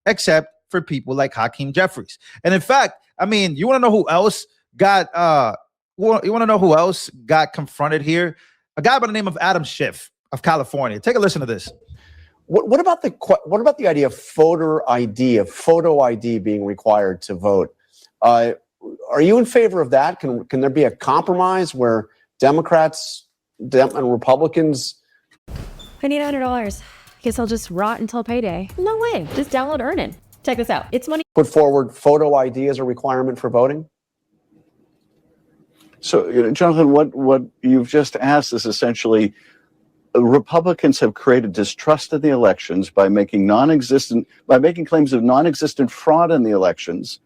except for people like Hakeem Jeffries. And in fact, I mean, you want to know who else got confronted here? A guy by the name of Adam Schiff of California. Take a listen to this. What about the idea of photo ID being required to vote? Are you in favor of that? Can there be a compromise where Democrats and Republicans? I need $100. Guess I'll just rot until payday. No way. Just download Earnin. Check this out. It's money. Put forward photo ID as a requirement for voting? So, Jonathan, what you've just asked is essentially Republicans have created distrust in the elections by making claims of non-existent fraud in the elections.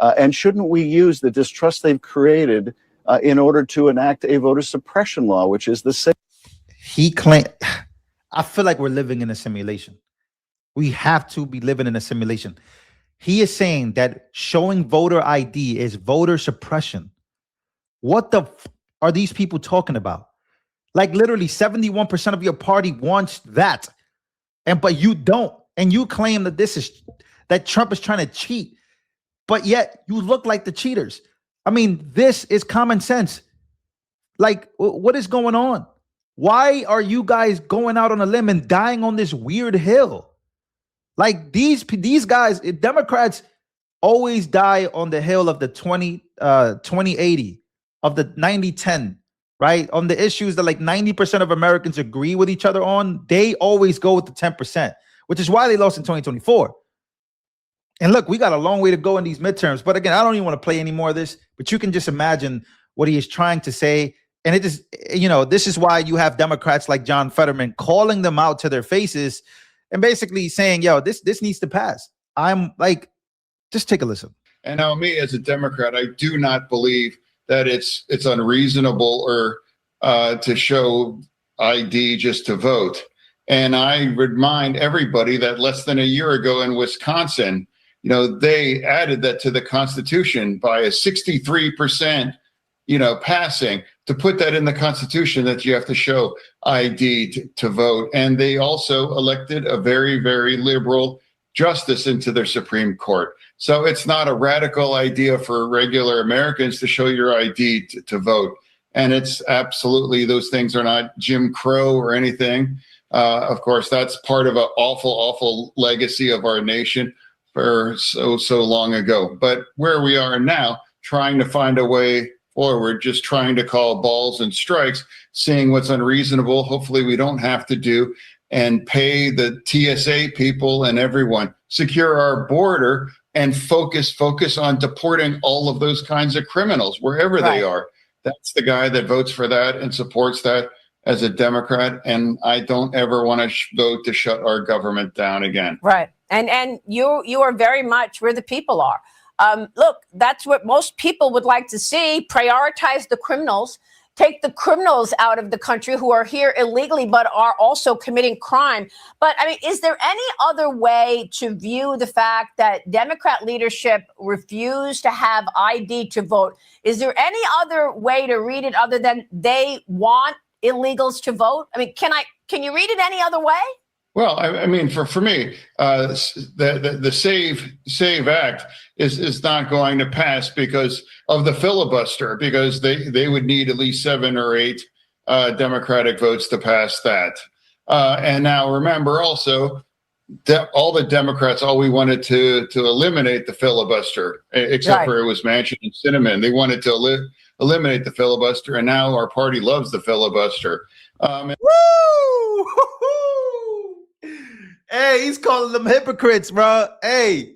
And shouldn't we use the distrust they've created in order to enact a voter suppression law, which is the same? He claimed, I feel like we're living in a simulation. We have to be living in a simulation. He is saying that showing voter ID is voter suppression. What the are these people talking about? Like literally 71% of your party wants that. But you don't. And you claim that Trump is trying to cheat. But yet you look like the cheaters. I mean, this is common sense. Like, what is going on? Why are you guys going out on a limb and dying on this weird hill? Like these guys, Democrats always die on the hill of the 2080, of the 90-10, right? On the issues that like 90% of Americans agree with each other on, they always go with the 10%, which is why they lost in 2024. And look, we got a long way to go in these midterms. But again, I don't even want to play any more of this, but you can just imagine what he is trying to say. And it is, this is why you have Democrats like John Fetterman calling them out to their faces and basically saying, yo, this needs to pass. I'm like, just take a listen. And now me as a Democrat, I do not believe that it's unreasonable or to show ID just to vote. And I remind everybody that less than a year ago in Wisconsin, they added that to the Constitution by a 63%, passing to put that in the Constitution that you have to show ID to vote. And they also elected a very, very liberal justice into their Supreme Court. So it's not a radical idea for regular Americans to show your ID to vote. And it's absolutely, those things are not Jim Crow or anything. Of course, that's part of an awful, awful legacy of our nation for so long ago. But where we are now, trying to find a way forward, just trying to call balls and strikes, seeing what's unreasonable, hopefully we don't have to do, and pay the TSA people and everyone, secure our border, and focus on deporting all of those kinds of criminals wherever they are. That's the guy that votes for that and supports that as a Democrat. And I don't ever want to vote to shut our government down again. Right. And you are very much where the people are. Look, that's what most people would like to see. Prioritize the criminals. Take the criminals out of the country who are here illegally, but are also committing crime. But I mean, is there any other way to view the fact that Democrat leadership refused to have ID to vote? Is there any other way to read it other than they want illegals to vote? I mean, can you read it any other way? Well, I mean, for me, the Save Act is not going to pass because of the filibuster, because they would need at least 7 or 8 Democratic votes to pass that. And now remember also, all the Democrats, all we wanted to eliminate the filibuster, except for it was Manchin and Sinema. They wanted to eliminate the filibuster, and now our party loves the filibuster. Woo! Hey, he's calling them hypocrites, bro. Hey,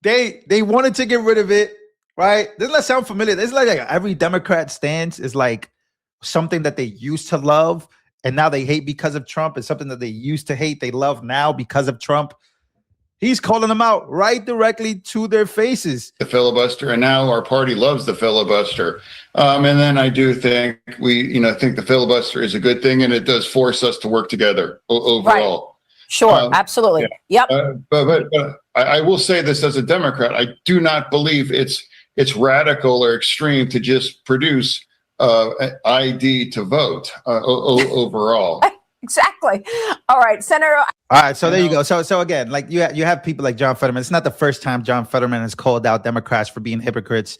they wanted to get rid of it, right? Doesn't that sound familiar? It's like every Democrat stance is like something that they used to love and now they hate because of Trump. It's something that they used to hate, they love now because of Trump. He's calling them out right directly to their faces. The filibuster, and now our party loves the filibuster. And then I do think think the filibuster is a good thing, and it does force us to work together overall. Right. Sure, absolutely. Yeah. Yep. But I will say this as a Democrat, I do not believe it's radical or extreme to just produce ID to vote overall. Exactly. All right, Senator. All right, so there you go. So again, like you have people like John Fetterman. It's not the first time John Fetterman has called out Democrats for being hypocrites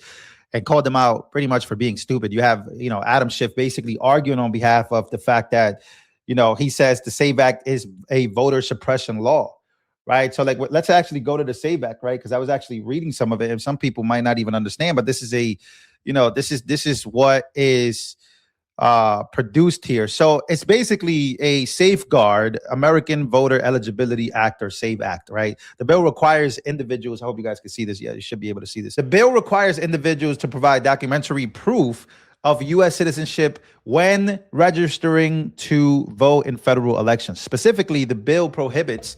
and called them out pretty much for being stupid. You have, Adam Schiff basically arguing on behalf of the fact that, he says the SAVE Act is a voter suppression law, right? So like, let's actually go to the SAVE Act, right? Because I was actually reading some of it, and some people might not even understand, but this is this is what is produced here. So it's basically a safeguard American Voter Eligibility Act, or SAVE Act, right? The bill requires individuals, I hope you guys can see this. Yeah, you should be able to see this. The bill requires individuals to provide documentary proof of U.S. citizenship when registering to vote in federal elections. Specifically, the bill prohibits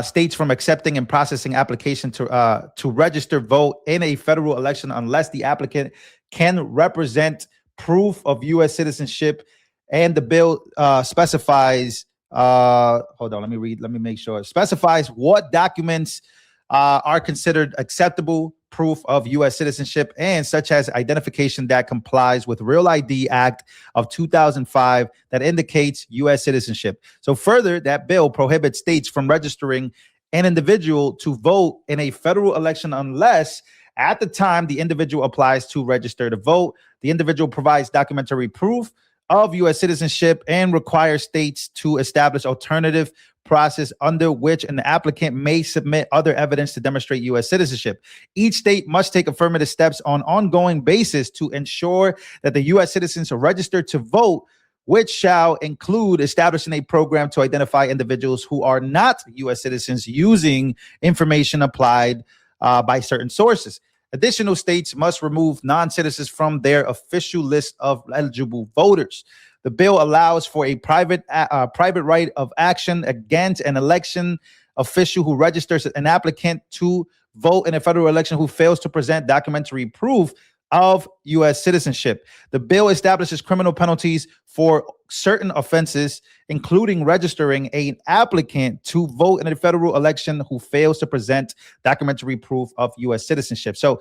states from accepting and processing application to register vote in a federal election unless the applicant can represent proof of U.S. citizenship. And the bill specifies, hold on, let me make sure. It specifies what documents are considered acceptable proof of U.S. citizenship, and such as identification that complies with Real ID Act of 2005 that indicates U.S. citizenship. So further, that bill prohibits states from registering an individual to vote in a federal election unless at the time the individual applies to register to vote, the individual provides documentary proof of U.S. citizenship and requires states to establish alternative process under which an applicant may submit other evidence to demonstrate U.S. citizenship. Each state must take affirmative steps on an ongoing basis to ensure that the U.S. citizens are registered to vote, which shall include establishing a program to identify individuals who are not U.S. citizens using information applied by certain sources. Additional states must remove non-citizens from their official list of eligible voters. The bill allows for a private right of action against an election official who registers an applicant to vote in a federal election who fails to present documentary proof of U.S. citizenship. The bill establishes criminal penalties for certain offenses, including registering an applicant to vote in a federal election who fails to present documentary proof of U.S. citizenship. So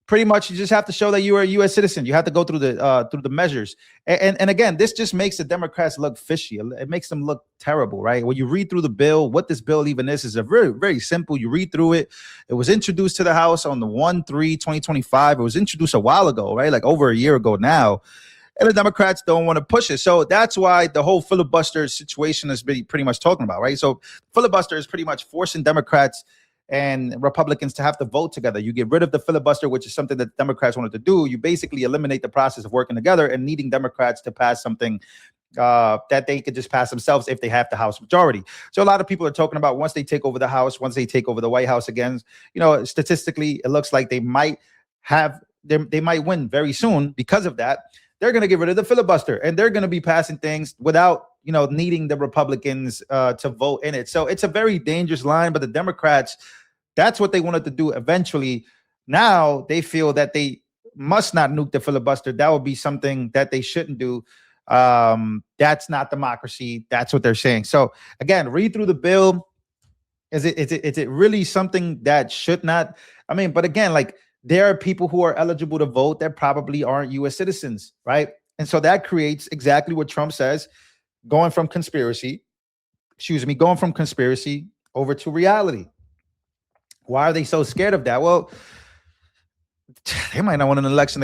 pretty much you just have to show that you are a U.S. citizen. You have to go through the measures. And again, this just makes the Democrats look fishy. It makes them look terrible, right? When you read through the bill, what this bill even is a very, very simple. You read through it. It was introduced to the House on the 1/3/2025. It was introduced a while ago, right? Like over a year ago now. And the Democrats don't want to push it. So that's why the whole filibuster situation is pretty much talking about, right? So filibuster is pretty much forcing Democrats and Republicans to have to vote together. You get rid of the filibuster, which is something that Democrats wanted to do. You basically eliminate the process of working together and needing Democrats to pass something that they could just pass themselves if they have the House majority. So a lot of people are talking about once they take over the House, once they take over the White House again, statistically, it looks like they might win very soon. Because of that, they're going to get rid of the filibuster and they're going to be passing things without, needing the Republicans to vote in it. So it's a very dangerous line, but the Democrats, that's what they wanted to do eventually. Now they feel that they must not nuke the filibuster. That would be something that they shouldn't do. That's not democracy. That's what they're saying. So again, read through the bill. Is it really something that should not? I mean, but again, like there are people who are eligible to vote that probably aren't U.S. citizens, right? And so that creates exactly what Trump says, going from conspiracy over to reality. Why are they so scared of that? Well, they might not want an election